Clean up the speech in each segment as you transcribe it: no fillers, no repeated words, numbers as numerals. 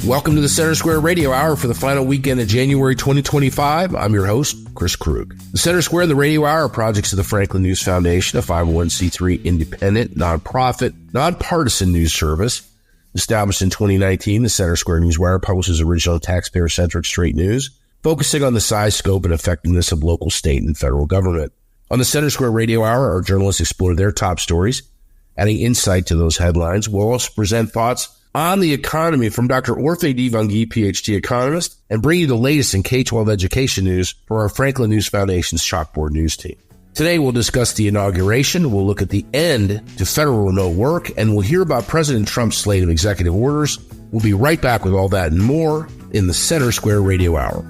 Welcome to the Center Square Radio Hour for the final weekend of January 2025. I'm your host, Chris Krug. The Center Square and the Radio Hour are projects of the Franklin News Foundation, a 501c3 independent, nonprofit, nonpartisan news service. Established in 2019, the Center Square Newswire publishes original taxpayer-centric straight news, focusing on the size, scope, and effectiveness of local, state, and federal government. On the Center Square Radio Hour, our journalists explore their top stories, adding insight to those headlines. We'll also present thoughts on the economy from Dr. Orphe Divounguy, PhD economist, and bring you the latest in K-12 education news for our Franklin News Foundation's Chalkboard News team. Today, we'll discuss the inauguration, we'll look at the end to federal remote work, and we'll hear about President Trump's slate of executive orders. We'll be right back with all that and more in the Center Square Radio Hour.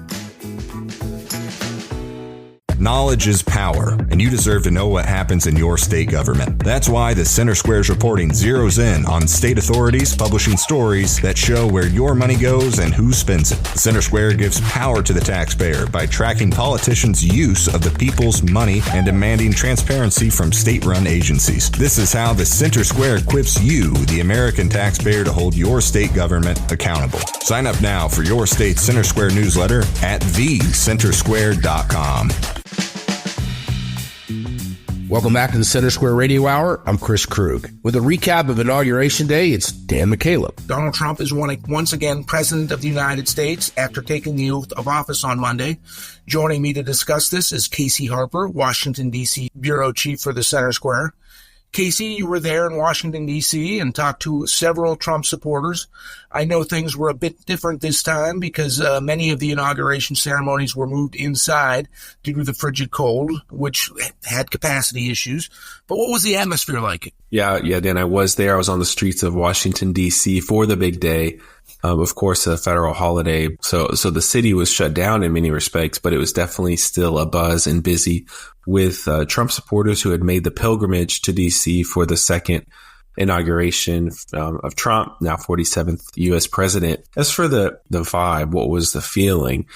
Knowledge is power, and you deserve to know what happens in your state government. That's why the Center Square's reporting zeroes in on state authorities publishing stories that show where your money goes and who spends it. The Center Square gives power to the taxpayer by tracking politicians' use of the people's money and demanding transparency from state-run agencies. This is how the Center Square equips you, the American taxpayer, to hold your state government accountable. Sign up now for your state's Center Square newsletter at thecentersquare.com. Welcome back to the Center Square Radio Hour. I'm Chris Krug. With a recap of Inauguration Day, it's Dan McCaleb. Donald Trump is once again President of the United States after taking the oath of office on Monday. Joining me to discuss this is Casey Harper, Washington, D.C. Bureau Chief for the Center Square. Casey, you were there in Washington, D.C. and talked to several Trump supporters. I know things were a bit different this time because many of the inauguration ceremonies were moved inside due to the frigid cold, which had capacity issues. But what was the atmosphere like? Yeah, Dan, I was there. I was on the streets of Washington, D.C. for the big day. Of course, a federal holiday. So the city was shut down in many respects, but it was definitely still a buzz and busy with Trump supporters who had made the pilgrimage to D.C. for the second inauguration of Trump, now 47th U.S. president. As for the vibe, what was the feeling?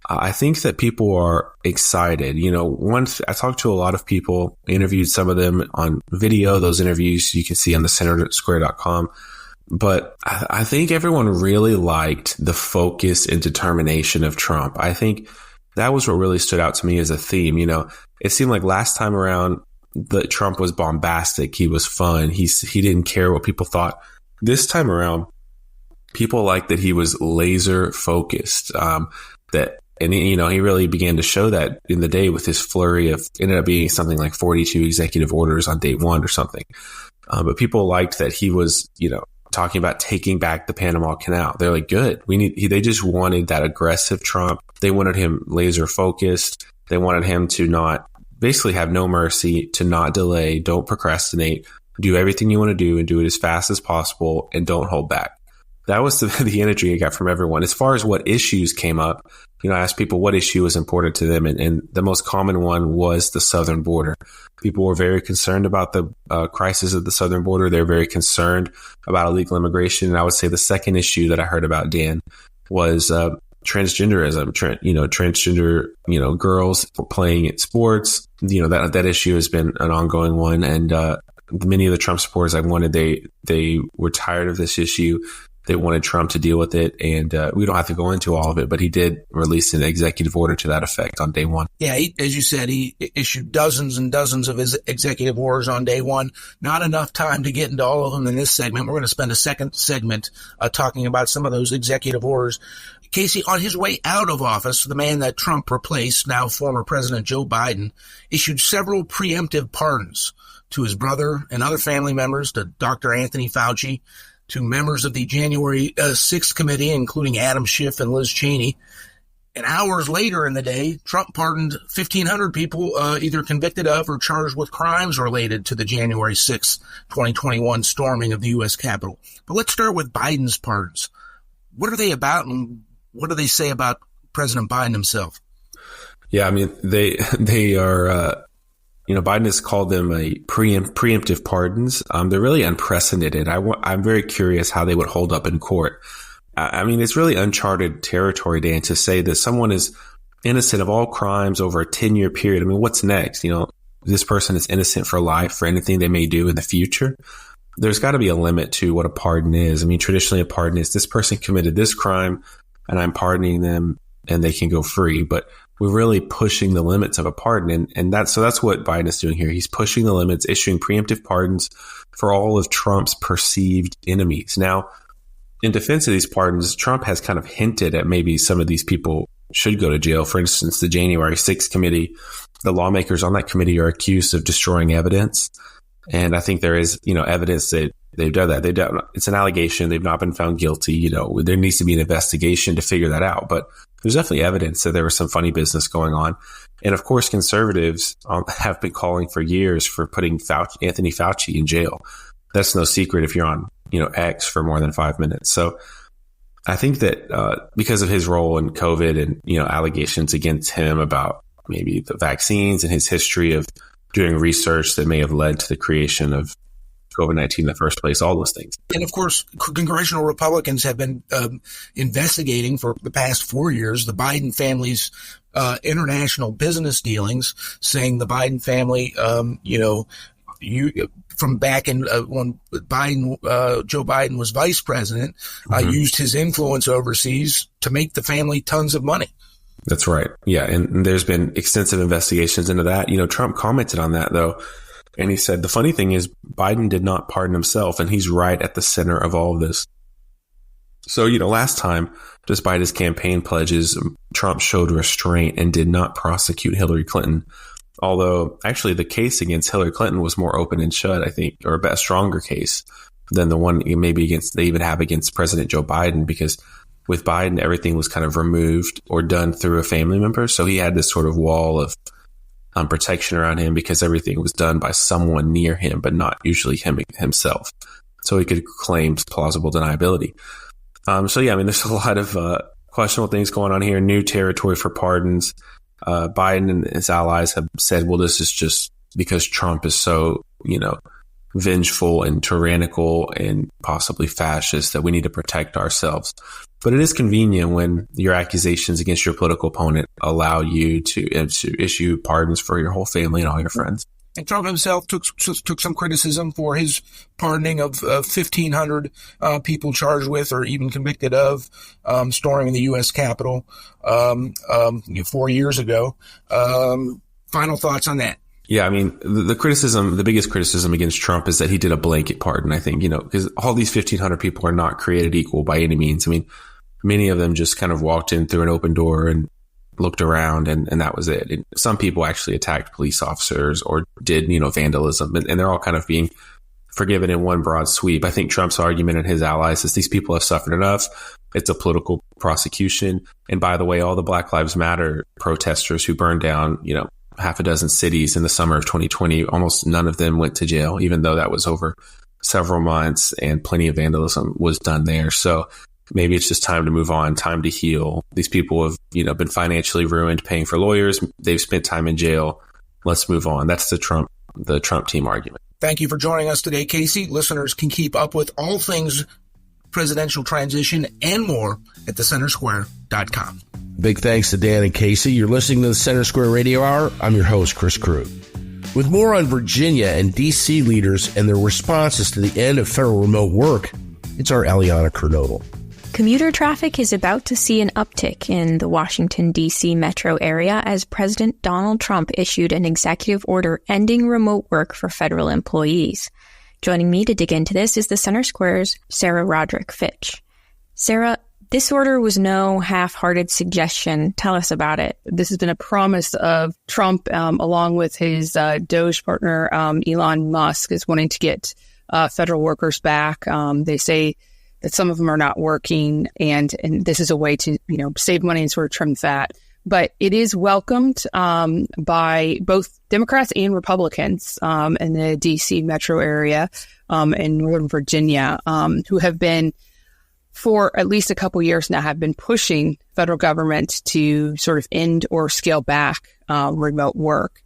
I think that people are excited. You know, I talked to a lot of people, interviewed some of them on video. Those interviews you can see on the centersquare.com. But I think everyone really liked the focus and determination of Trump. I think that was what really stood out to me as a theme. You know, it seemed like last time around that Trump was bombastic. He was fun. He didn't care what people thought. This time around, people liked that he was laser focused. He really began to show that in the day with his flurry of, ended up being something like 42 executive orders on day one or something. But people liked that he was, talking about taking back the Panama Canal. They're like, good. They just wanted that aggressive Trump. They wanted him laser focused. They wanted him to not basically have no mercy, to not delay, don't procrastinate, do everything you want to do and do it as fast as possible and don't hold back. That was the energy I got from everyone. As far as what issues came up, I asked people what issue was important to them. And the most common one was the southern border. People were very concerned about the crisis of the southern border. They're very concerned about illegal immigration. And I would say the second issue that I heard about, Dan, was transgenderism, transgender, girls playing at sports. That issue has been an ongoing one. And many of the Trump supporters they were tired of this issue. They wanted Trump to deal with it, and we don't have to go into all of it, but he did release an executive order to that effect on day one. Yeah, as you said, he issued dozens and dozens of his executive orders on day one. Not enough time to get into all of them in this segment. We're going to spend a second segment talking about some of those executive orders. Casey, on his way out of office, the man that Trump replaced, now former President Joe Biden, issued several preemptive pardons to his brother and other family members, to Dr. Anthony Fauci, to members of the January 6th committee, including Adam Schiff and Liz Cheney. And hours later in the day, Trump pardoned 1,500 people either convicted of or charged with crimes related to the January 6th, 2021 storming of the U.S. Capitol. But let's start with Biden's pardons. What are they about, and what do they say about President Biden himself? Yeah, I mean, they are... Biden has called them a preemptive pardons. They're really unprecedented. I'm very curious how they would hold up in court. I mean, it's really uncharted territory, Dan, to say that someone is innocent of all crimes over a 10-year period. I mean, what's next? This person is innocent for life for anything they may do in the future. there's got to be a limit to what a pardon is. I mean, traditionally a pardon is this person committed this crime and I'm pardoning them and they can go free. But we're really pushing the limits of a pardon. And that's what Biden is doing here. He's pushing the limits, issuing preemptive pardons for all of Trump's perceived enemies. Now, in defense of these pardons, Trump has kind of hinted at maybe some of these people should go to jail. For instance, the January 6th committee, the lawmakers on that committee are accused of destroying evidence. And I think there is, evidence that they've done that. It's an allegation. They've not been found guilty. There needs to be an investigation to figure that out. But there's definitely evidence that there was some funny business going on. And of course, conservatives have been calling for years for putting Anthony Fauci in jail. That's no secret if you're on, X for more than 5 minutes. So I think that because of his role in COVID and, allegations against him about maybe the vaccines and his history of doing research that may have led to the creation of COVID-19 in the first place, all those things. And of course, congressional Republicans have been investigating for the past 4 years the Biden family's international business dealings, saying the Biden family, from back in when Joe Biden was vice president, used his influence overseas to make the family tons of money. That's right. Yeah. And there's been extensive investigations into that. Trump commented on that, though. And he said, the funny thing is Biden did not pardon himself, and he's right at the center of all of this. So, last time, despite his campaign pledges, Trump showed restraint and did not prosecute Hillary Clinton. Although, actually, the case against Hillary Clinton was more open and shut, I think, or a stronger case than the one maybe they even have against President Joe Biden, because with Biden, everything was kind of removed or done through a family member. So he had this sort of wall of protection around him because everything was done by someone near him, but not usually himself. So he could claim plausible deniability. There's a lot of questionable things going on here. New territory for pardons. Biden and his allies have said, well, this is just because Trump is so, vengeful and tyrannical and possibly fascist that we need to protect ourselves. But it is convenient when your accusations against your political opponent allow you to issue pardons for your whole family and all your friends. And Trump himself took some criticism for his pardoning of 1,500 people charged with or even convicted of storming the U.S. Capitol 4 years ago. Final thoughts on that? Yeah, I mean, the biggest criticism against Trump is that he did a blanket pardon, I think, because all these 1,500 people are not created equal by any means. I mean, many of them just kind of walked in through an open door and looked around and that was it. And some people actually attacked police officers or did, vandalism, and they're all kind of being forgiven in one broad sweep. I think Trump's argument and his allies is these people have suffered enough. It's a political prosecution. And by the way, all the Black Lives Matter protesters who burned down, half a dozen cities in the summer of 2020, almost none of them went to jail, even though that was over several months and plenty of vandalism was done there. So maybe it's just time to move on, time to heal. These people have, been financially ruined, paying for lawyers. They've spent time in jail. Let's move on. That's the Trump team argument. Thank you for joining us today, Casey. Listeners can keep up with all things presidential transition and more at thecentersquare.com. Big thanks to Dan and Casey. You're listening to the Center Square Radio Hour. I'm your host, Chris Krug. With more on Virginia and D.C. leaders and their responses to the end of federal remote work, it's our Eliana Kernodle. Commuter traffic is about to see an uptick in the Washington, D.C. metro area as President Donald Trump issued an executive order ending remote work for federal employees. Joining me to dig into this is the Center Square's Sarah Roderick Fitch. Sarah, this order was no half-hearted suggestion. Tell us about it. This has been a promise of Trump, along with his Doge partner, Elon Musk, is wanting to get federal workers back. They say that some of them are not working, and this is a way to, save money and sort of trim fat. But it is welcomed by both Democrats and Republicans in the D.C. metro area in Northern Virginia, who have been, for at least a couple years now, have been pushing federal government to sort of end or scale back remote work,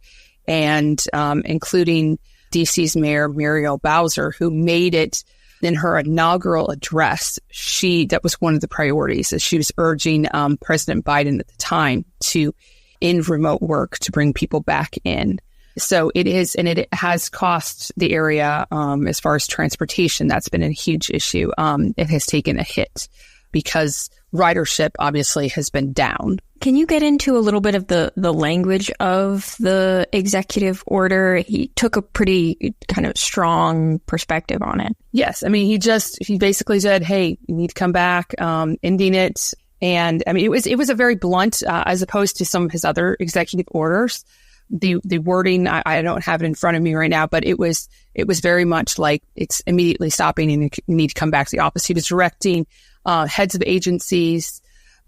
and including D.C.'s Mayor Muriel Bowser, who made it in her inaugural address. That was one of the priorities, as she was urging President Biden at the time to end remote work to bring people back in. So it is, and it has cost the area as far as transportation. That's been a huge issue. It has taken a hit because ridership obviously has been down. Can you get into a little bit of the language of the executive order? He took a pretty kind of strong perspective on it. Yes. I mean, he basically said, hey, you need to come back, ending it. And I mean, it was a very blunt, as opposed to some of his other executive orders. The wording, I don't have it in front of me right now, but it was very much like it's immediately stopping and you need to come back to the office. He was directing heads of agencies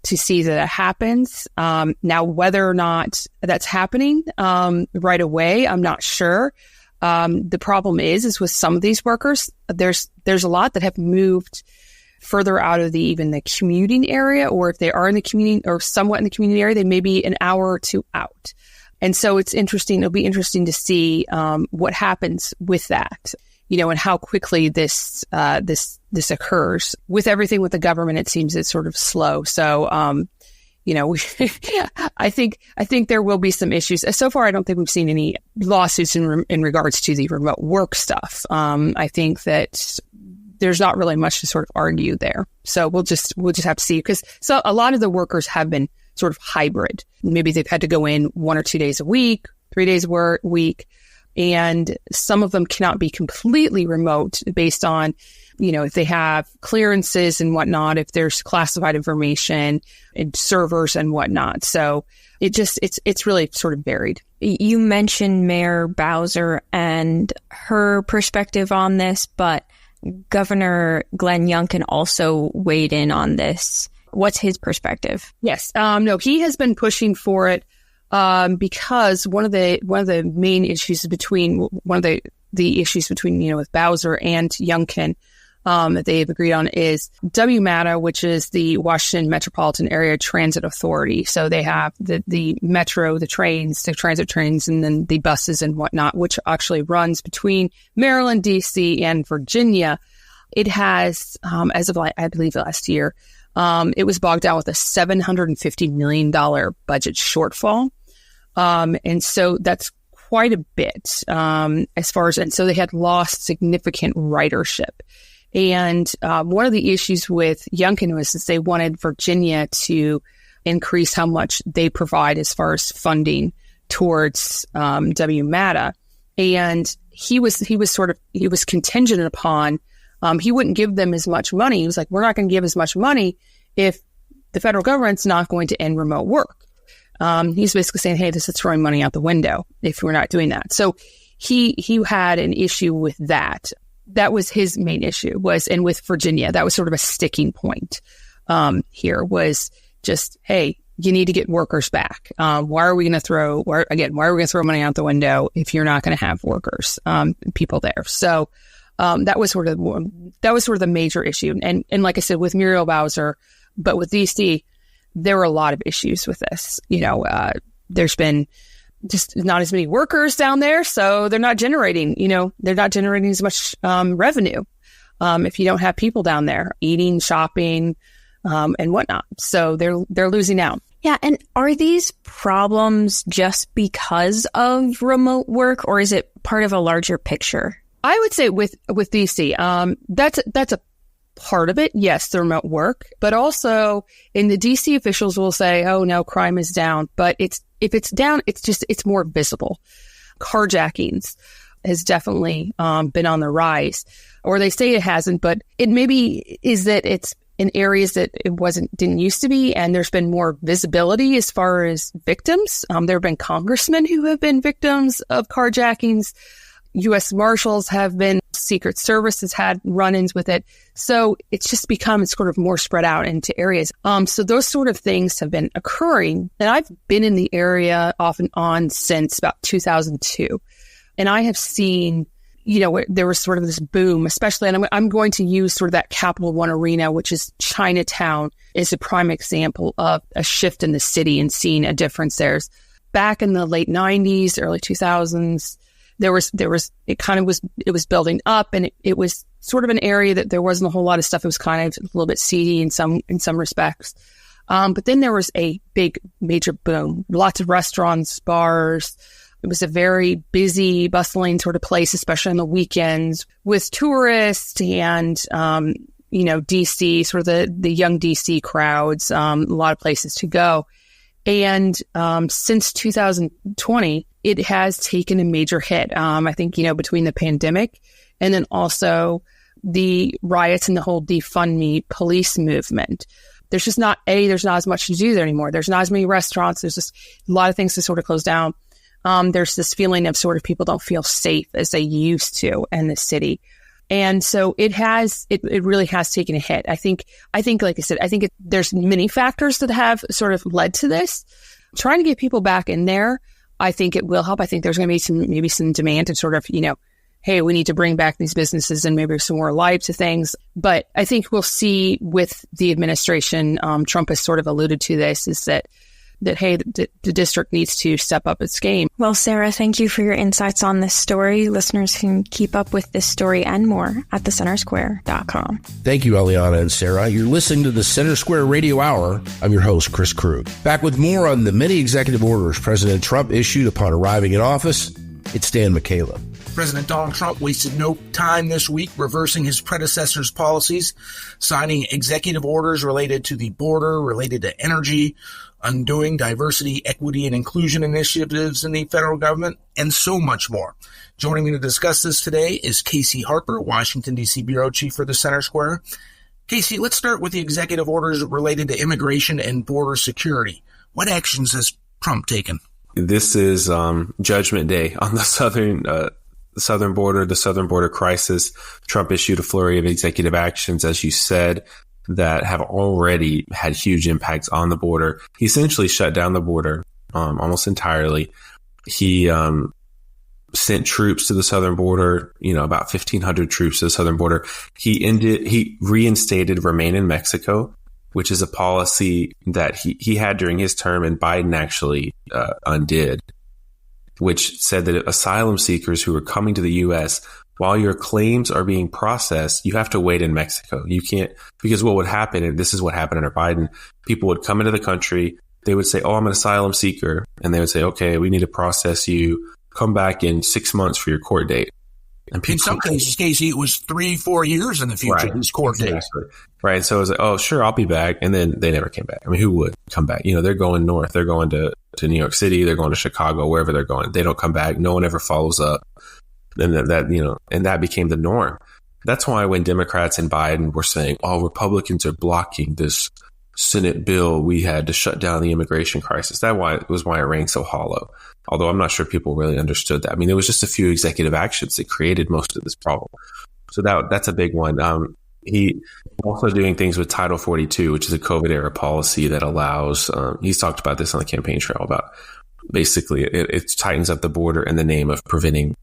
to see that it happens. Now, whether or not that's happening right away, I'm not sure. The problem is with some of these workers, there's a lot that have moved further out of even the commuting area, or if they are in the commuting or somewhat in the commuting area, they may be an hour or two out. And so it's interesting. It'll be interesting to see what happens with that, and how quickly this occurs. With everything with the government, it seems it's sort of slow. So, I think there will be some issues. So far, I don't think we've seen any lawsuits in regards to the remote work stuff. I think that there's not really much to sort of argue there. So we'll just have to see, because a lot of the workers have been sort of hybrid. Maybe they've had to go in 1 or 2 days a week, 3 days a week. And some of them cannot be completely remote based on, if they have clearances and whatnot, if there's classified information and servers and whatnot. So it's really sort of varied. You mentioned Mayor Bowser and her perspective on this, but Governor Glenn Youngkin also weighed in on this. What's his perspective? Yes. No, he has been pushing for it because one of the main issues between with Bowser and Youngkin that they've agreed on is WMATA, which is the Washington Metropolitan Area Transit Authority. So they have the metro, the trains, the transit trains, and then the buses and whatnot, which actually runs between Maryland, D.C., and Virginia. It has, as of I believe last year, it was bogged down with a $750 million budget shortfall. And so that's quite a bit, and so they had lost significant ridership. And, one of the issues with Youngkin was that they wanted Virginia to increase how much they provide as far as funding towards, WMATA. And he was contingent upon, he wouldn't give them as much money. He was like, we're not going to give as much money if the federal government's not going to end remote work. He's basically saying, hey, this is throwing money out the window if we're not doing that. So he had an issue with that. That was his main issue and with Virginia, that was sort of a sticking point, here was just, hey, you need to get workers back. Why are we going to throw money out the window if you're not going to have workers, people there? So, that was sort of the major issue. And like I said, with Muriel Bowser, but with DC, there were a lot of issues with this. There's been just not as many workers down there, so they're not generating as much revenue if you don't have people down there eating, shopping, and whatnot. So they're losing out. Yeah, and are these problems just because of remote work, or is it part of a larger picture? I would say with DC, that's a part of it. Yes, the remote work, but also in the DC officials will say, oh no, crime is down, but if it's down, it's more visible. Carjackings has definitely been on the rise, or they say it hasn't, but it maybe is that it's in areas that it didn't used to be, and there's been more visibility as far as victims. There have been congressmen who have been victims of carjackings. U.S. Marshals have been, Secret Service has had run-ins with it. So it's just become sort of more spread out into areas. So those sort of things have been occurring. And I've been in the area off and on since about 2002. And I have seen, there was sort of this boom, especially, and I'm going to use sort of that Capital One arena, which is Chinatown, is a prime example of a shift in the city and seeing a difference there. Back in the late 90s, early 2000s, it was building up, and it was sort of an area that there wasn't a whole lot of stuff. It was kind of a little bit seedy in some respects. But then there was a big major boom, lots of restaurants, bars, It was a very busy, bustling sort of place, especially on the weekends, with tourists and, DC, sort of the young DC crowds, a lot of places to go. And since 2020, it has taken a major hit. I think, between the pandemic and then also the riots and the whole defund me police movement. There's just not as much to do there anymore. There's not as many restaurants. There's just a lot of things to sort of close down. There's this feeling of sort of people don't feel safe as they used to in the city. And so it really has taken a hit. I think, like I said, there's many factors that have sort of led to this. Trying to get people back in there, I think it will help. I think there's going to be maybe some demand to sort of, hey, we need to bring back these businesses and maybe some more life to things. But I think we'll see with the administration, Trump has sort of alluded to this, is that hey, the district needs to step up its game. Well, Sarah, thank you for your insights on this story. Listeners can keep up with this story and more at thecentersquare.com. Thank you, Eliana and Sarah. You're listening to the Center Square Radio Hour. I'm your host, Chris Krug. Back with more on the many executive orders President Trump issued upon arriving in office. It's Dan McCaleb. President Donald Trump wasted no time this week reversing his predecessor's policies, signing executive orders related to the border, related to energy, undoing diversity, equity, and inclusion initiatives in the federal government, and so much more. Joining me to discuss this today is Casey Harper, Washington, D.C. Bureau Chief for the Center Square. Casey, let's start with the executive orders related to immigration and border security. What actions has Trump taken? This is Judgment Day on the southern border crisis. Trump issued a flurry of executive actions, as you said, that have already had huge impacts on the border. He essentially shut down the border almost entirely. He sent troops to the southern border, about 1,500 troops to the southern border. He reinstated Remain in Mexico, which is a policy that he had during his term and Biden actually undid, which said that asylum seekers who are coming to the U.S., while your claims are being processed, you have to wait in Mexico. You can't, because what would happen, and this is what happened under Biden, people would come into the country, they would say, oh, I'm an asylum seeker. And they would say, okay, we need to process you. Come back in 6 months for your court date. And in some cases, Casey, it was 3-4 years in the future, right, these court dates. Right. So it was like, oh, sure, I'll be back. And then they never came back. I mean, who would come back? They're going north. They're going to New York City. They're going to Chicago, wherever they're going. They don't come back. No one ever follows up. And that became the norm. That's why when Democrats and Biden were saying, oh, Republicans are blocking this Senate bill, we had to shut down the immigration crisis. That was why it rang so hollow. Although I'm not sure people really understood that. I mean, there was just a few executive actions that created most of this problem. So that's a big one. He also doing things with Title 42, which is a COVID era policy that allows, he's talked about this on the campaign trail about basically it tightens up the border in the name of preventing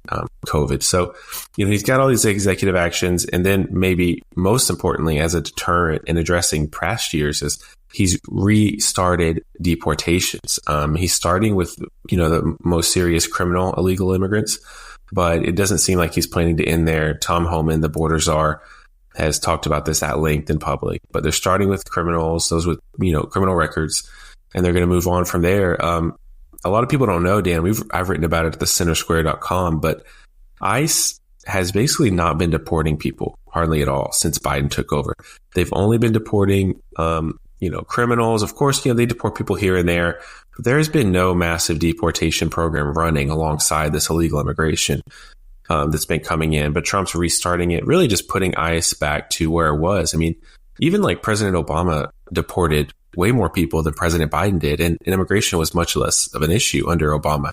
COVID. So, he's got all these executive actions. And then maybe most importantly, as a deterrent in addressing past years, is he's restarted deportations. He's starting with, the most serious criminal illegal immigrants, but it doesn't seem like he's planning to end there. Tom Homan, the border czar, has talked about this at length in public, but they're starting with criminals, those with, criminal records, and they're going to move on from there. A lot of people don't know, Dan, I've written about it at thecentersquare.com, but ICE has basically not been deporting people hardly at all since Biden took over. They've only been deporting, criminals. Of course, they deport people here and there, but there has been no massive deportation program running alongside this illegal immigration that's been coming in. But Trump's restarting it, really just putting ICE back to where it was. I mean, even like President Obama deported way more people than President Biden did, and immigration was much less of an issue under Obama.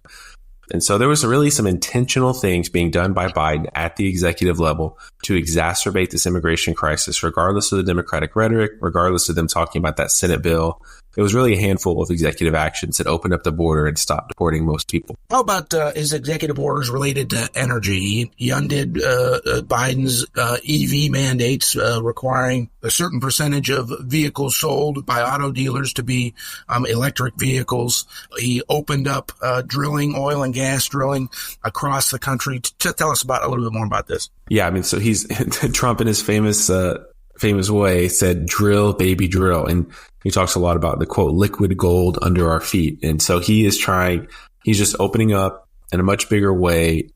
And so there was really some intentional things being done by Biden at the executive level to exacerbate this immigration crisis, regardless of the Democratic rhetoric, regardless of them talking about that Senate bill. It was really a handful of executive actions that opened up the border and stopped deporting most people. How about his executive orders related to energy? He undid Biden's EV mandates requiring a certain percentage of vehicles sold by auto dealers to be electric vehicles. He opened up oil and gas drilling across the country. Tell us a little bit more about this. Yeah, I mean, so he's Trump in his famous way said, drill, baby, drill. And he talks a lot about the quote, liquid gold under our feet. And so he's just opening up in a much bigger way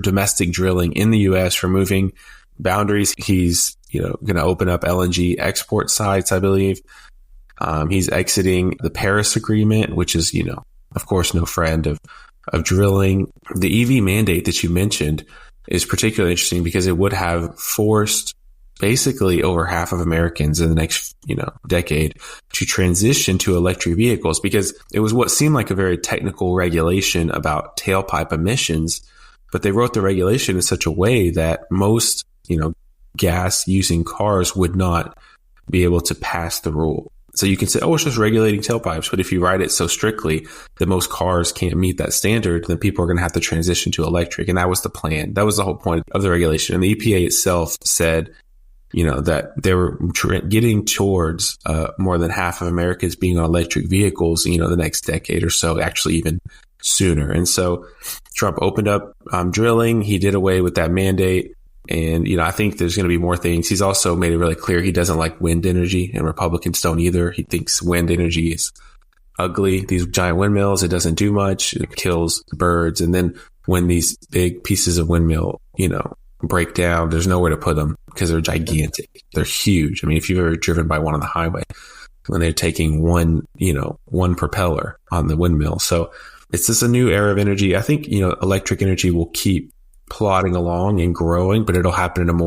domestic drilling in the U.S., removing boundaries. He's going to open up LNG export sites, I believe. He's exiting the Paris Agreement, which is, of course, no friend of drilling. The EV mandate that you mentioned is particularly interesting because it would have forced basically over half of Americans in the next, decade to transition to electric vehicles, because it was what seemed like a very technical regulation about tailpipe emissions. But they wrote the regulation in such a way that most, gas using cars would not be able to pass the rule. So you can say, it's just regulating tailpipes. But if you write it so strictly that most cars can't meet that standard, then people are going to have to transition to electric. And that was the plan. That was the whole point of the regulation. And the EPA itself said, that they were getting towards more than half of Americans being on electric vehicles, the next decade or so, actually even sooner. And so Trump opened up drilling. He did away with that mandate. And, I think there's going to be more things. He's also made it really clear he doesn't like wind energy, and Republicans don't either. He thinks wind energy is ugly. These giant windmills, it doesn't do much. It kills birds. And then when these big pieces of windmill, break down, there's nowhere to put them because they're gigantic. They're huge. I mean, if you've ever driven by one on the highway, when they're taking one propeller on the windmill. So it's just a new era of energy. I think, electric energy will keep plodding along and growing, but it'll happen in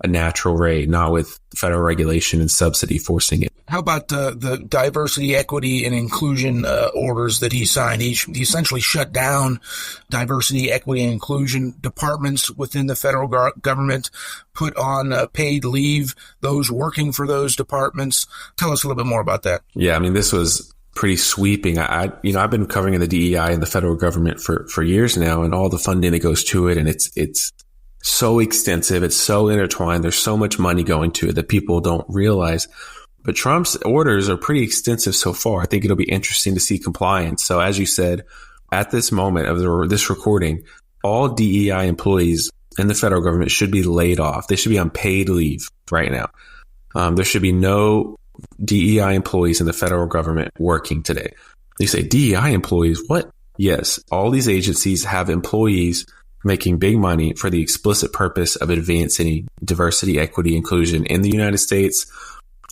a natural rate, not with federal regulation and subsidy forcing it. How about the diversity, equity, and inclusion orders that he signed? He essentially shut down diversity, equity, and inclusion departments within the federal government, put on paid leave those working for those departments. Tell us a little bit more about that. Yeah, I mean, this was pretty sweeping. I've been covering the DEI and the federal government for years now, and all the funding that goes to it. And it's so extensive. It's so intertwined. There's so much money going to it that people don't realize. But Trump's orders are pretty extensive so far. I think it'll be interesting to see compliance. So as you said, at this moment of this recording, all DEI employees in the federal government should be laid off. They should be on paid leave right now. There should be no DEI employees in the federal government working today. You say DEI employees, what? Yes, all these agencies have employees making big money for the explicit purpose of advancing diversity, equity, inclusion in the United States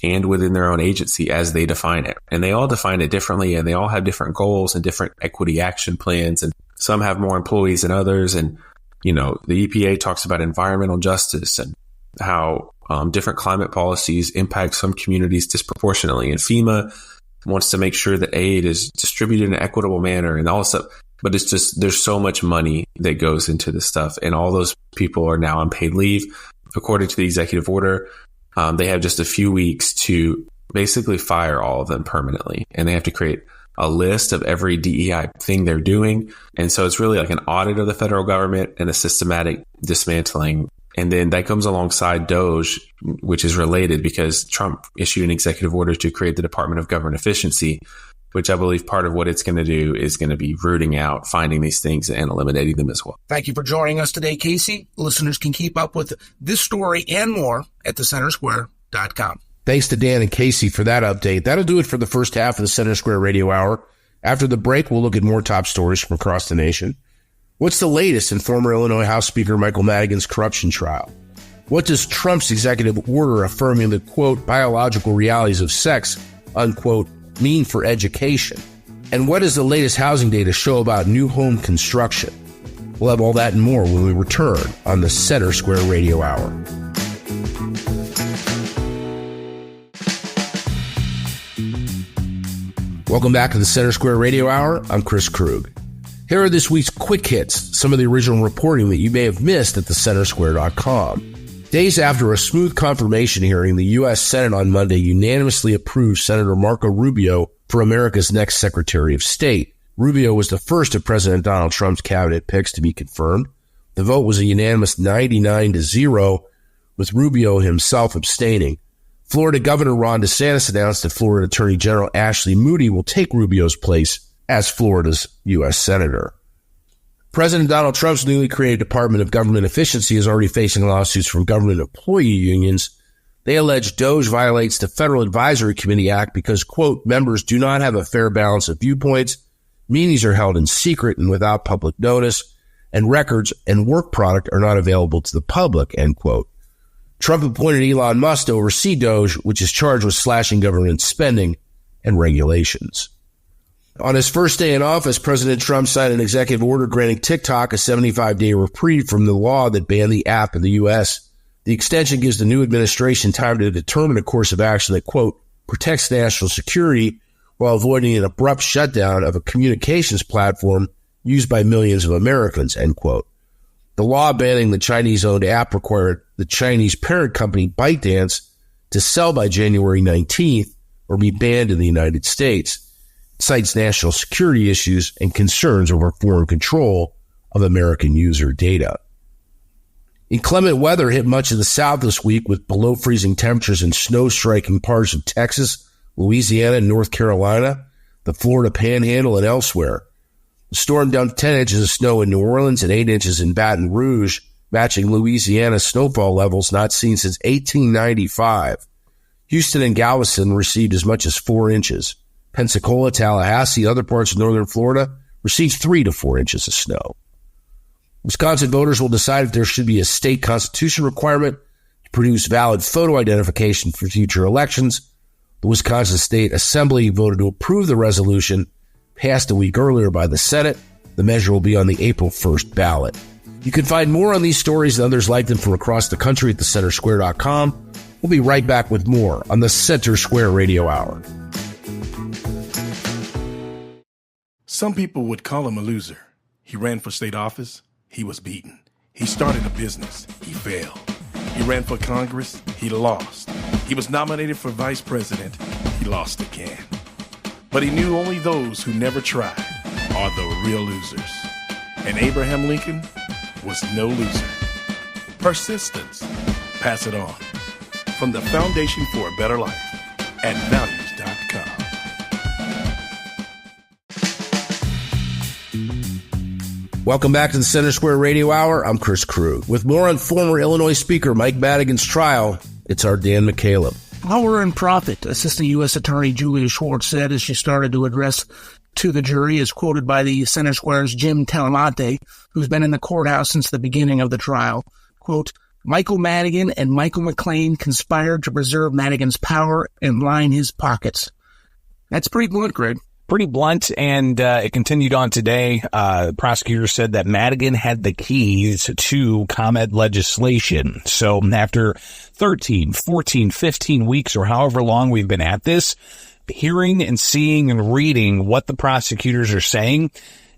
and within their own agency as they define it. And they all define it differently, and they all have different goals and different equity action plans. And some have more employees than others. And, the EPA talks about environmental justice and how different climate policies impact some communities disproportionately. And FEMA wants to make sure that aid is distributed in an equitable manner and all this stuff. But it's just, there's so much money that goes into this stuff. And all those people are now on paid leave. According to the executive order, they have just a few weeks to basically fire all of them permanently. And they have to create a list of every DEI thing they're doing. And so it's really like an audit of the federal government and a systematic dismantling. And then that comes alongside DOGE, which is related because Trump issued an executive order to create the Department of Government Efficiency, which I believe part of what it's going to do is going to be rooting out, finding these things and eliminating them as well. Thank you for joining us today, Casey. Listeners can keep up with this story and more at thecentersquare.com. Thanks to Dan and Casey for that update. That'll do it for the first half of the Center Square Radio Hour. After the break, we'll look at more top stories from across the nation. What's the latest in former Illinois House Speaker Michael Madigan's corruption trial? What does Trump's executive order affirming the, quote, biological realities of sex, unquote, mean for education? And what does the latest housing data show about new home construction? We'll have all that and more when we return on the Center Square Radio Hour. Welcome back to the Center Square Radio Hour. I'm Chris Krug. Here are this week's quick hits, some of the original reporting that you may have missed at thecentersquare.com. Days after a smooth confirmation hearing, the U.S. Senate on Monday unanimously approved Senator Marco Rubio for America's next Secretary of State. Rubio was the first of President Donald Trump's cabinet picks to be confirmed. The vote was a unanimous 99-0, with Rubio himself abstaining. Florida Governor Ron DeSantis announced that Florida Attorney General Ashley Moody will take Rubio's place as Florida's U.S. Senator. President Donald Trump's newly created Department of Government Efficiency is already facing lawsuits from government employee unions. They allege DOGE violates the Federal Advisory Committee Act because, quote, members do not have a fair balance of viewpoints, Meetings are held in secret and without public notice, and records and work product are not available to the public, end quote. Trump appointed Elon Musk to oversee Doge, which is charged with slashing government spending and regulations. On his first day in office, President Trump signed an executive order granting TikTok a 75-day reprieve from the law that banned the app in the U.S. The extension gives the new administration time to determine a course of action that, quote, protects national security while avoiding an abrupt shutdown of a communications platform used by millions of Americans, end quote. The law banning the Chinese-owned app required the Chinese parent company ByteDance to sell by January 19th or be banned in the United States. It cites national security issues and concerns over foreign control of American user data. Inclement weather hit much of the South this week with below freezing temperatures and snow striking parts of Texas, Louisiana, and North Carolina, the Florida Panhandle, and elsewhere. The storm dumped 10 inches of snow in New Orleans and 8 inches in Baton Rouge, matching Louisiana's snowfall levels not seen since 1895. Houston and Galveston received as much as 4 inches. Pensacola, Tallahassee, and other parts of northern Florida received 3 to 4 inches of snow. Wisconsin voters will decide if there should be a state constitution requirement to produce valid photo identification for future elections. The Wisconsin State Assembly voted to approve the resolution, passed a week earlier by the Senate. The measure will be on the April 1st ballot. You can find more on these stories and others like them from across the country at thecentersquare.com. We'll be right back with more on the Center Square Radio Hour. Some people would call him a loser. He ran for state office. He was beaten. He started a business. He failed. He ran for Congress. He lost. He was nominated for vice president. He lost again. But he knew only those who never tried are the real losers. And Abraham Lincoln was no loser. Persistence. Pass it on. From the Foundation for a Better Life at values.com. Welcome back to the Center Square Radio Hour. I'm Chris Krug. With more on former Illinois Speaker Mike Madigan's trial, it's our Dan McCaleb. Power and profit, Assistant U.S. Attorney Julia Schwartz said as she started to address to the jury, is quoted by the Center Square's Jim Talamonte, who's been in the courthouse since the beginning of the trial. Quote, Michael Madigan and Michael McLean conspired to preserve Madigan's power and line his pockets. That's pretty blunt, Greg. Pretty blunt, and it continued on today. The prosecutor said that Madigan had the keys to ComEd legislation. So after 13, 14, 15 weeks or however long we've been at this, hearing and seeing and reading what the prosecutors are saying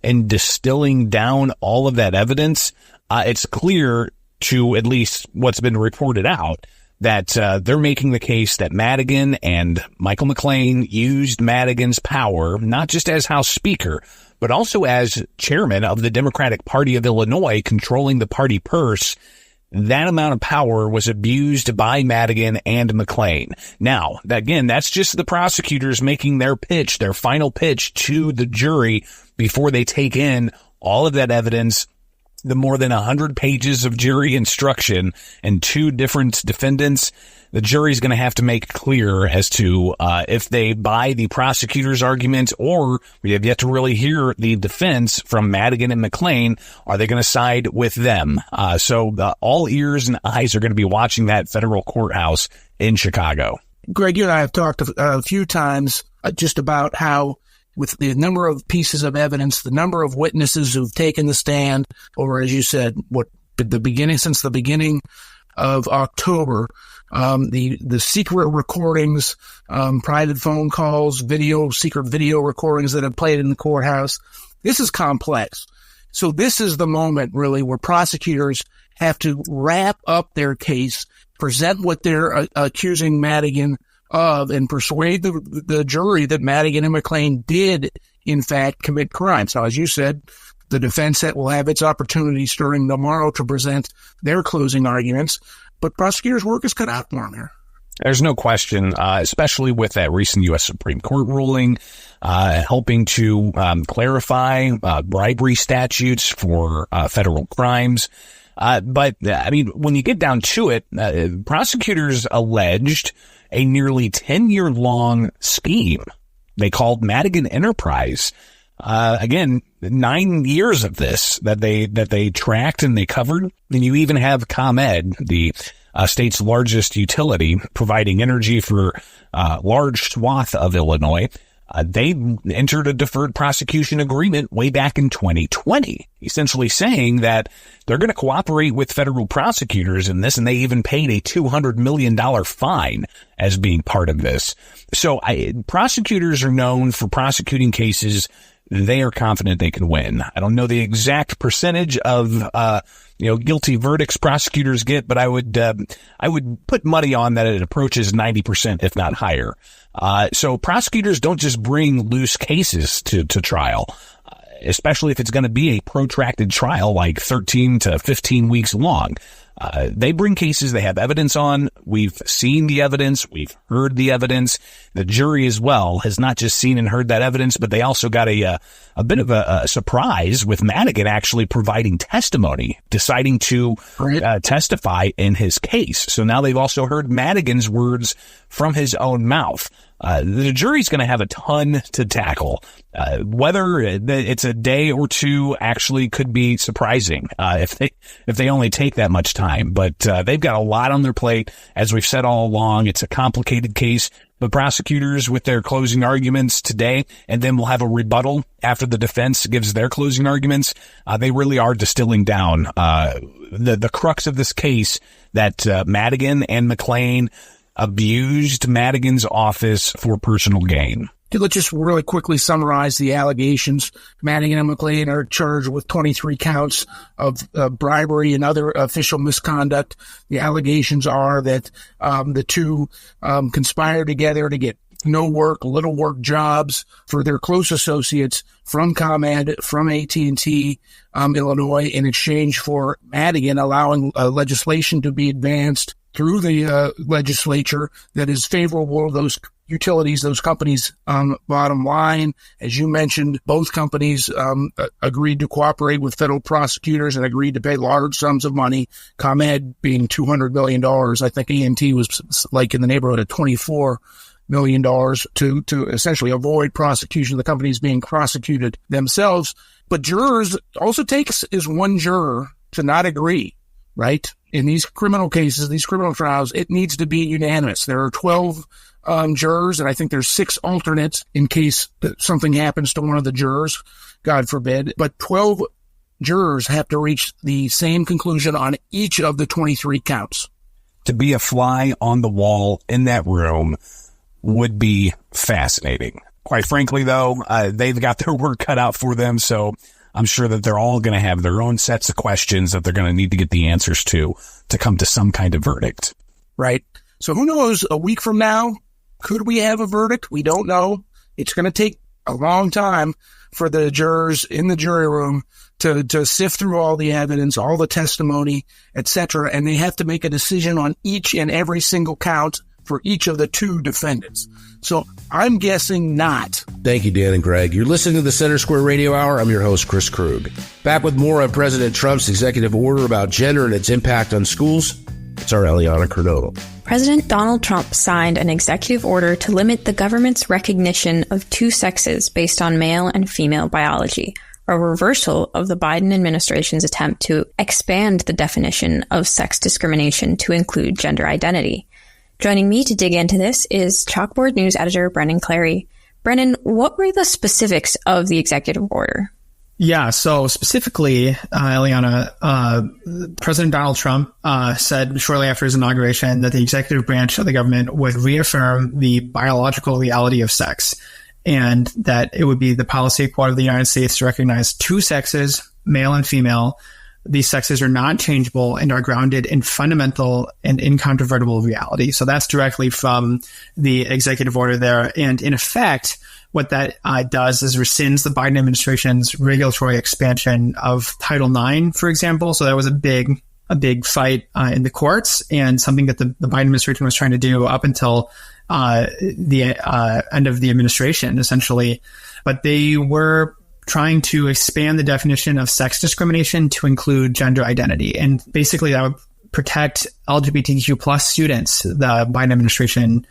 and distilling down all of that evidence, it's clear to at least what's been reported out that they're making the case that Madigan and Michael McLean used Madigan's power, not just as House Speaker, but also as chairman of the Democratic Party of Illinois, controlling the party purse. That amount of power was abused by Madigan and McLean. Now, again, that's just the prosecutors making their pitch, their final pitch to the jury before they take in all of that evidence, the more than 100 pages of jury instruction and 2 different defendants. The jury's going to have to make clear as to if they buy the prosecutor's argument, or we have yet to really hear the defense from Madigan and McLean. Are they going to side with them? So all ears and eyes are going to be watching that federal courthouse in Chicago. Greg, you and I have talked a few times just about how, with the number of pieces of evidence, the number of witnesses who've taken the stand over, as you said, since the beginning of October, the secret recordings, private phone calls, secret video recordings that have played in the courthouse. This is complex. So this is the moment really where prosecutors have to wrap up their case, present what they're accusing Madigan of, and persuade the jury that Madigan and McLean did, in fact, commit crimes. Now, as you said, the defense will have its opportunity starting tomorrow to present their closing arguments, but prosecutors' work is cut out for them here. There's no question, especially with that recent U.S. Supreme Court ruling, helping to clarify bribery statutes for federal crimes. But, I mean, when you get down to it, prosecutors alleged a nearly 10-year-long scheme they called Madigan Enterprise Again, 9 years of this that they tracked and they covered. And you even have ComEd, the state's largest utility, providing energy for a large swath of Illinois. They entered a deferred prosecution agreement way back in 2020, essentially saying that they're going to cooperate with federal prosecutors in this, and they even paid a $200 million fine as being part of this. So prosecutors are known for prosecuting cases they are confident they can win. I don't know the exact percentage of guilty verdicts prosecutors get, but I would put money on that it approaches 90%, if not higher. So prosecutors don't just bring loose cases to trial, especially if it's going to be a protracted trial like 13 to 15 weeks long. They bring cases they have evidence on. We've seen the evidence. We've heard the evidence. The jury as well has not just seen and heard that evidence, but they also got a bit of a surprise with Madigan actually providing testimony, deciding to testify in his case. So now they've also heard Madigan's words from his own mouth. The jury's going to have a ton to tackle. Whether it's a day or two actually could be surprising, if they only take that much time. But, they've got a lot on their plate. As we've said all along, it's a complicated case. The prosecutors with their closing arguments today, and then we'll have a rebuttal after the defense gives their closing arguments. They really are distilling down, the crux of this case that, Madigan and McClain abused Madigan's office for personal gain. Let's just really quickly summarize the allegations. Madigan and McClain are charged with 23 counts of bribery and other official misconduct. The allegations are that the two conspired together to get no work, little work jobs for their close associates from ComEd, from AT&T, Illinois, in exchange for Madigan allowing legislation to be advanced through the legislature that is favorable to those utilities, those companies' bottom line. As you mentioned, both companies agreed to cooperate with federal prosecutors and agreed to pay large sums of money, ComEd being $200 million. I think AT&T was like in the neighborhood of $24 million to essentially avoid prosecution. The companies being prosecuted themselves. But jurors also takes is one juror to not agree, right? In these criminal cases, these criminal trials, it needs to be unanimous. There are 12 jurors, and I think there's 6 alternates in case something happens to one of the jurors, God forbid. But 12 jurors have to reach the same conclusion on each of the 23 counts. To be a fly on the wall in that room would be fascinating. Quite frankly, though, they've got their work cut out for them, so I'm sure that they're all going to have their own sets of questions that they're going to need to get the answers to come to some kind of verdict. Right. So who knows, a week from now, could we have a verdict? We don't know. It's going to take a long time for the jurors in the jury room to sift through all the evidence, all the testimony, etc. And they have to make a decision on each and every single count for each of the 2 defendants. So I'm guessing not. Thank you, Dan and Greg. You're listening to the Center Square Radio Hour. I'm your host, Chris Krug. Back with more on President Trump's executive order about gender and its impact on schools. It's our Eliana Cardone. President Donald Trump signed an executive order to limit the government's recognition of 2 sexes based on male and female biology, a reversal of the Biden administration's attempt to expand the definition of sex discrimination to include gender identity. Joining me to dig into this is Chalkboard News editor Brennan Clary. Brennan, what were the specifics of the executive order? Yeah, so specifically, Eliana, President Donald Trump said shortly after his inauguration that the executive branch of the government would reaffirm the biological reality of sex, and that it would be the policy quote of the United States to recognize 2 sexes, male and female. These sexes are non-changeable and are grounded in fundamental and incontrovertible reality. So that's directly from the executive order there. And in effect, what that does is rescinds the Biden administration's regulatory expansion of Title IX, for example. So that was a big fight in the courts, and something that the Biden administration was trying to do up until the end of the administration, essentially. But they were trying to expand the definition of sex discrimination to include gender identity. And basically that would protect LGBTQ plus students. The Biden administration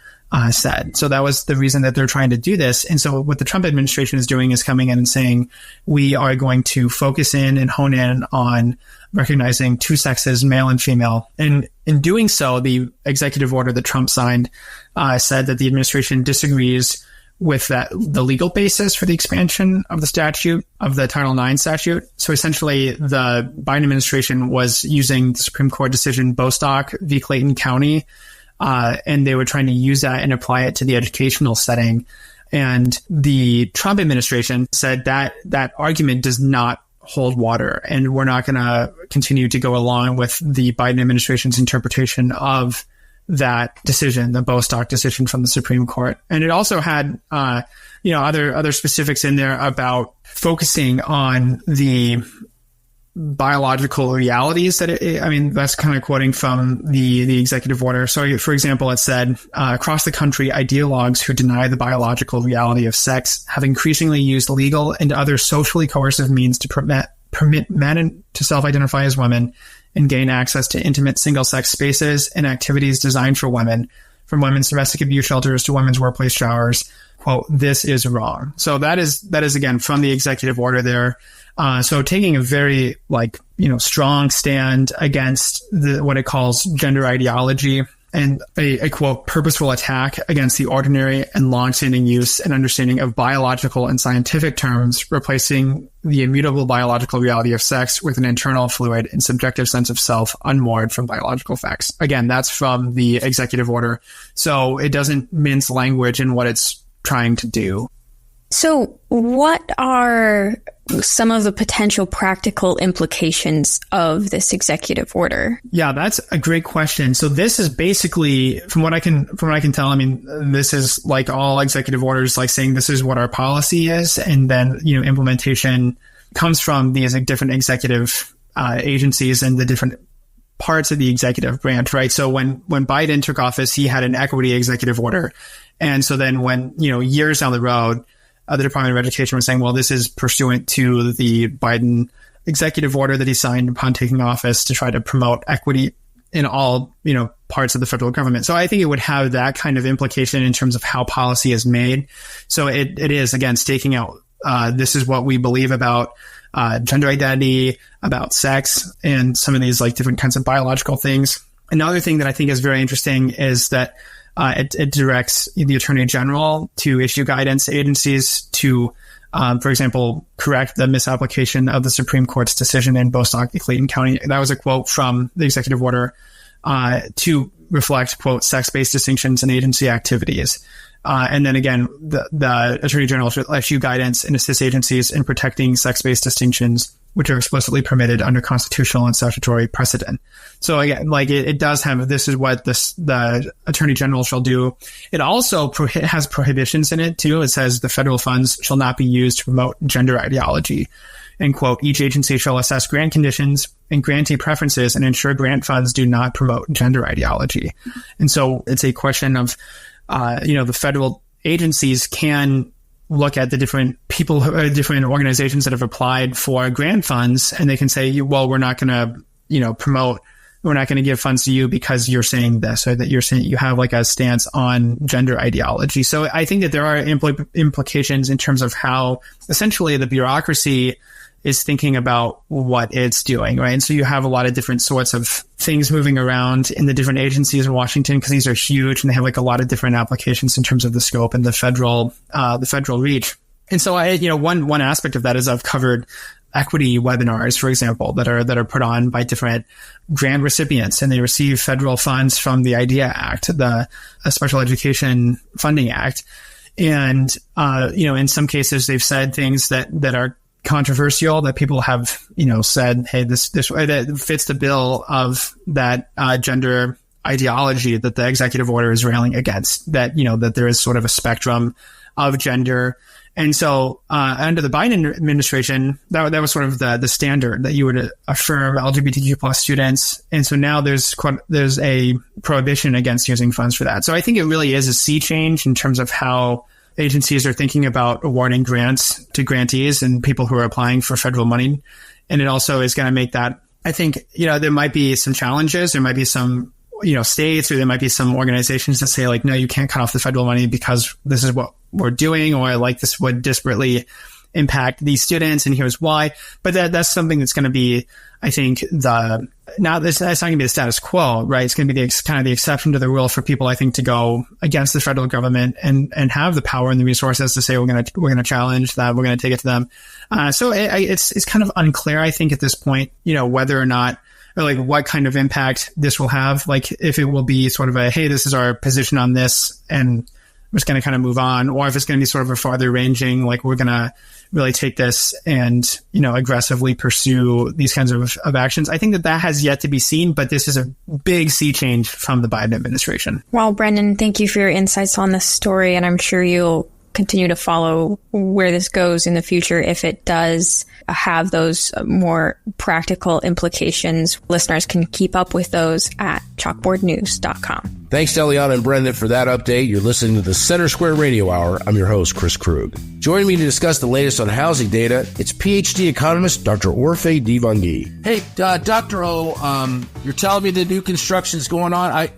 said. So that was the reason that they're trying to do this. And so what the Trump administration is doing is coming in and saying, we are going to focus in and hone in on recognizing two sexes, male and female. And in doing so, the executive order that Trump signed said that the administration disagrees with the legal basis for the expansion of the statute, of the Title IX statute. So essentially, the Biden administration was using the Supreme Court decision Bostock v. Clayton County, and they were trying to use that and apply it to the educational setting. And the Trump administration said that that argument does not hold water, and we're not going to continue to go along with the Biden administration's interpretation of that decision, the Bostock decision from the Supreme Court. And it also had, other specifics in there about focusing on the biological realities that's kind of quoting from the executive order. So, for example, it said, across the country, ideologues who deny the biological reality of sex have increasingly used legal and other socially coercive means to permit men to self-identify as women and gain access to intimate single-sex spaces and activities designed for women, from women's domestic abuse shelters to women's workplace showers. Quote, this is wrong. So that is again from the executive order there. So taking a very strong stand against what it calls gender ideology, and a quote, purposeful attack against the ordinary and longstanding use and understanding of biological and scientific terms, replacing the immutable biological reality of sex with an internal, fluid, and subjective sense of self unmoored from biological facts. Again, that's from the executive order. So it doesn't mince language in what it's trying to do. So what are some of the potential practical implications of this executive order? Yeah, that's a great question. So this is basically, from what I can tell, I mean, this is like all executive orders, like saying this is what our policy is. And then, implementation comes from these different executive agencies and the different parts of the executive branch, right? So when Biden took office, he had an equity executive order. And so then when, years down the road, the Department of Education was saying, well, this is pursuant to the Biden executive order that he signed upon taking office to try to promote equity in all, parts of the federal government. So I think it would have that kind of implication in terms of how policy is made. So it is, again, staking out, this is what we believe about gender identity, about sex, and some of these different kinds of biological things. Another thing that I think is very interesting is that it directs the Attorney General to issue guidance to agencies to, for example, correct the misapplication of the Supreme Court's decision in Bostock v. Clayton County. That was a quote from the executive order to reflect, quote, sex-based distinctions in agency activities. And then again, the Attorney General should issue guidance and assist agencies in protecting sex-based distinctions, which are explicitly permitted under constitutional and statutory precedent. So again, it does have, this is what the Attorney General shall do. It also has prohibitions in it too. It says the federal funds shall not be used to promote gender ideology. And quote, each agency shall assess grant conditions and grantee preferences and ensure grant funds do not promote gender ideology. And so it's a question of, the federal agencies can look at the different people, different organizations that have applied for grant funds, and they can say, well, we're not going to, promote, we're not going to give funds to you because you're saying this, or that you're saying you have a stance on gender ideology. So I think that there are implications in terms of how essentially the bureaucracy is thinking about what it's doing, right? And so you have a lot of different sorts of things moving around in the different agencies in Washington, because these are huge and they have a lot of different applications in terms of the scope and the federal reach. And so one aspect of that is I've covered equity webinars, for example, that are put on by different grant recipients, and they receive federal funds from the IDEA Act, the Special Education Funding Act. And, in some cases they've said things that are controversial, that people have, said, hey, this that fits the bill of that gender ideology that the executive order is railing against, that, that there is sort of a spectrum of gender. And so under the Biden administration, that was sort of the standard that you would affirm LGBTQ plus students. And so now there's a prohibition against using funds for that. So I think it really is a sea change in terms of how agencies are thinking about awarding grants to grantees and people who are applying for federal money. And it also is going to make that, I think, there might be some challenges. There might be some states, or there might be some organizations that say like, no, you can't cut off the federal money because this is what we're doing, or like this would disparately impact these students, and here's why. But that's something that's going to be, I think, that's not going to be the status quo, right? It's going to be kind of the exception to the rule for people, I think, to go against the federal government and have the power and the resources to say we're going to challenge that, we're going to take it to them. So it's kind of unclear, I think, at this point, whether or not, or like what kind of impact this will have. Like if it will be sort of a, hey, this is our position on this, and we're just going to kind of move on, or if it's going to be sort of a farther ranging, like we're going to really take this and, aggressively pursue these kinds of actions. I think that has yet to be seen, but this is a big sea change from the Biden administration. Well, Brendan, thank you for your insights on this story, and I'm sure you'll continue to follow where this goes in the future if it does have those more practical implications. Listeners can keep up with those at chalkboardnews.com. Thanks to Eliana and Brendan for that update. You're listening to the Center Square Radio Hour. I'm your host, Chris Krug. Joining me to discuss the latest on housing data, it's PhD economist Dr. Orphe Divounguy. Hey, Dr. O, you're telling me the new construction's going on?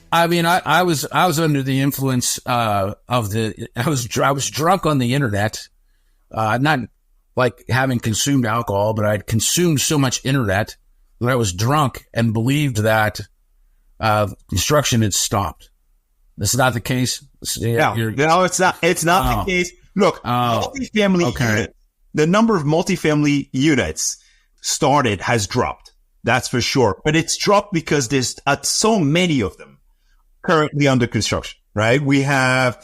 I was under the influence I was drunk on the internet, not like having consumed alcohol, but I'd consumed so much internet that I was drunk and believed that construction had stopped. This is not the case. No, it's not. It's not the case. Look, multifamily units, the number of multifamily units started has dropped. That's for sure. But it's dropped because there's so many of them currently under construction, right? We at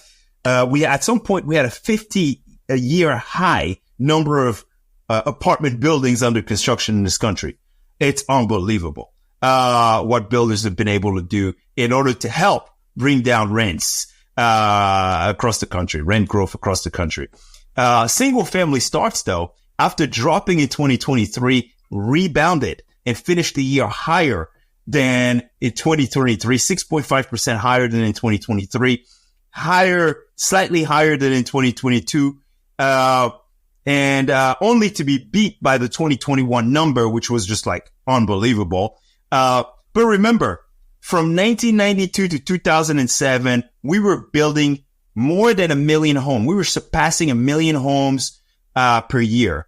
some point we had a 50-year high number of apartment buildings under construction in this country. It's unbelievable what builders have been able to do in order to help bring down rents across the country, rent growth across the country. Single family starts, though, after dropping in 2023, rebounded and finished the year higher than in 2023, 6.5% higher than in 2023, slightly higher than in 2022, and only to be beat by the 2021 number, which was just like unbelievable. But remember, from 1992 to 2007, we were building more than 1 million homes. We were surpassing 1 million homes per year.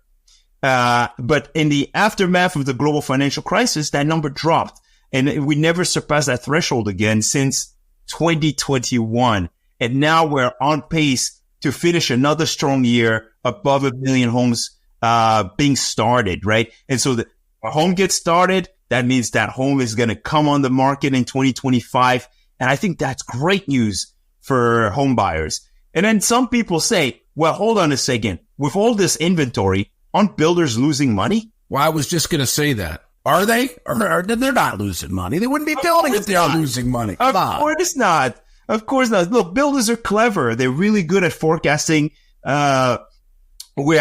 But in the aftermath of the global financial crisis, that number dropped. And we never surpassed that threshold again since 2021. And now we're on pace to finish another strong year above 1 million homes being started, right? And so a home gets started, that means that home is going to come on the market in 2025. And I think that's great news for home buyers. And then some people say, well, hold on a second. With all this inventory, aren't builders losing money? Well, I was just going to say that. Are they? Or they're not losing money. They wouldn't be building if they are losing money. Of course not. Of course not. Look, builders are clever. They're really good at forecasting where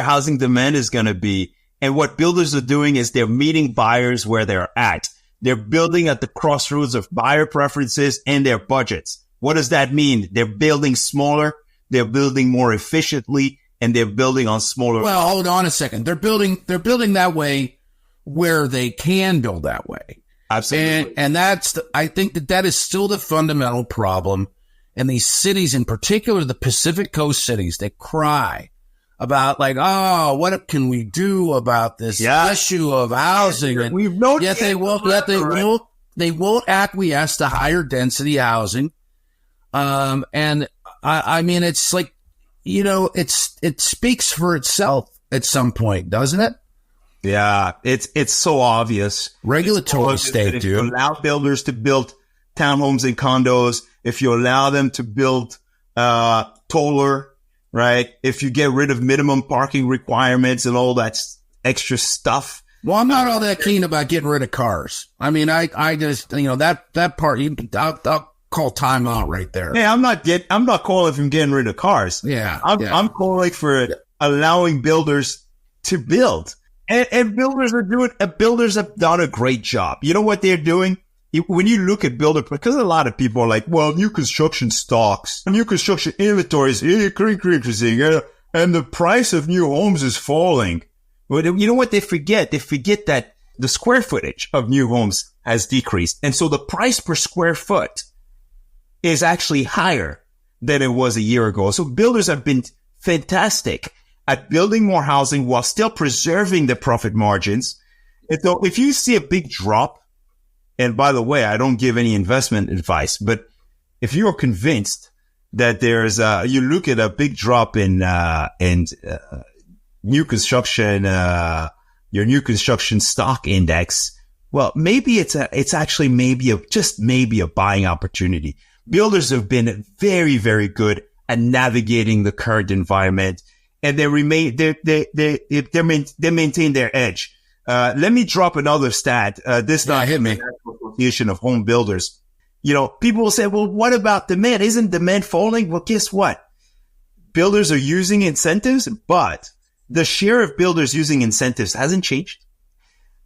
housing demand is going to be. And what builders are doing is they're meeting buyers where they're at. They're building at the crossroads of buyer preferences and their budgets. What does that mean? They're building smaller, they're building more efficiently, and they're building on smaller. Well, hold on a second. They're building that way where they can build that way. Absolutely. And I think that is still the fundamental problem. And these cities, in particular, the Pacific Coast cities, they cry about like, oh, what can we do about this issue of housing? And yet they won't acquiesce to higher density housing. And I mean, it's like, it speaks for itself at some point, doesn't it? Yeah, it's so obvious. Regulatory state, dude. If you allow builders to build townhomes and condos, if you allow them to build taller, right? If you get rid of minimum parking requirements and all that extra stuff. Well, I'm not all that keen about getting rid of cars. I mean, I just, that part, I'll call time out right there. Yeah, I'm not calling for getting rid of cars. Yeah. I'm calling for allowing builders to build. And builders have done a great job. You know what they're doing? When you look at because a lot of people are like, well, new construction stocks, new construction inventories increasing, and the price of new homes is falling. But you know what they forget? They forget that the square footage of new homes has decreased. And so the price per square foot is actually higher than it was a year ago. So builders have been fantastic at building more housing while still preserving the profit margins. And so if you see a big drop, and by the way, I don't give any investment advice, but if you're convinced that there's you look at a big drop in new construction, your new construction stock index, well, maybe it's actually maybe a buying opportunity. Builders have been very, very good at navigating the current environment, and they maintain their edge. Let me drop another stat. This not hit me. Association of Home Builders. People will say, well, what about demand? Isn't demand falling? Well, guess what? Builders are using incentives, but the share of builders using incentives hasn't changed.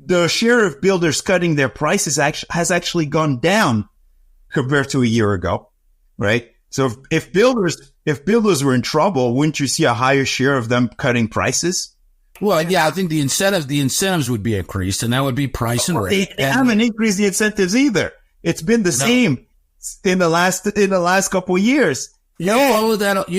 The share of builders cutting their prices has actually gone down compared to a year ago, right? So if builders were in trouble, wouldn't you see a higher share of them cutting prices? Well, yeah, I think the incentives would be increased, and that would be price and rate. They haven't increased the incentives either. It's been the same in the last couple of years. You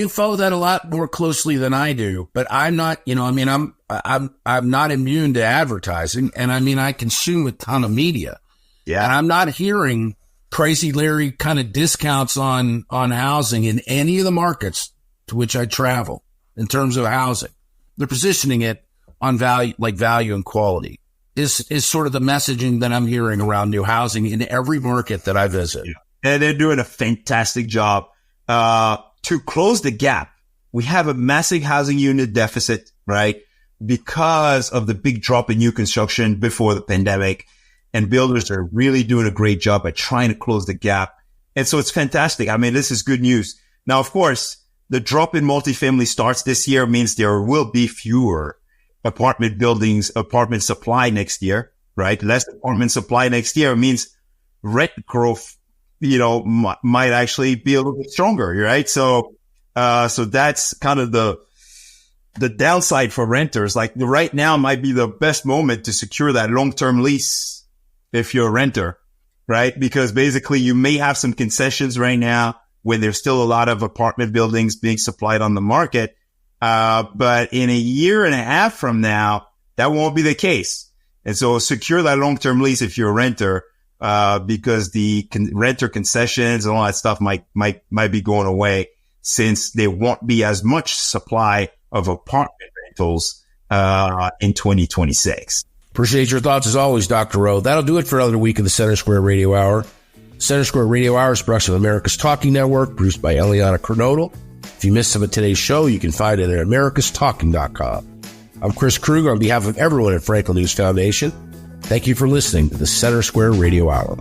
follow that a lot more closely than I do, but I'm not, I'm not immune to advertising, and I consume a ton of media. Yeah. And I'm not hearing crazy Larry kind of discounts on housing in any of the markets to which I travel in terms of housing. They're positioning it on value and quality is sort of the messaging that I'm hearing around new housing in every market that I visit. Yeah. And they're doing a fantastic job. To close the gap, we have a massive housing unit deficit, right? Because of the big drop in new construction before the pandemic, and builders are really doing a great job at trying to close the gap. And so it's fantastic. This is good news. Now, of course, the drop in multifamily starts this year means there will be fewer apartment supply next year, right? Less apartment supply next year means rent growth might actually be a little bit stronger, right? So that's kind of the downside for renters. Like right now might be the best moment to secure that long-term lease if you're a renter, right? Because basically you may have some concessions right now when there's still a lot of apartment buildings being supplied on the market. But in a year and a half from now, that won't be the case. And so secure that long-term lease if you're a renter. Because the renter concessions and all that stuff might be going away since there won't be as much supply of apartment rentals, in 2026. Appreciate your thoughts as always, Dr. Rowe. That'll do it for another week of the Center Square Radio Hour. Center Square Radio Hour is production of America's Talking Network, produced by Eliana Kernodle. If you missed some of today's show, you can find it at americastalking.com. I'm Chris Krug on behalf of everyone at Franklin News Foundation. Thank you for listening to the Center Square Radio Hour.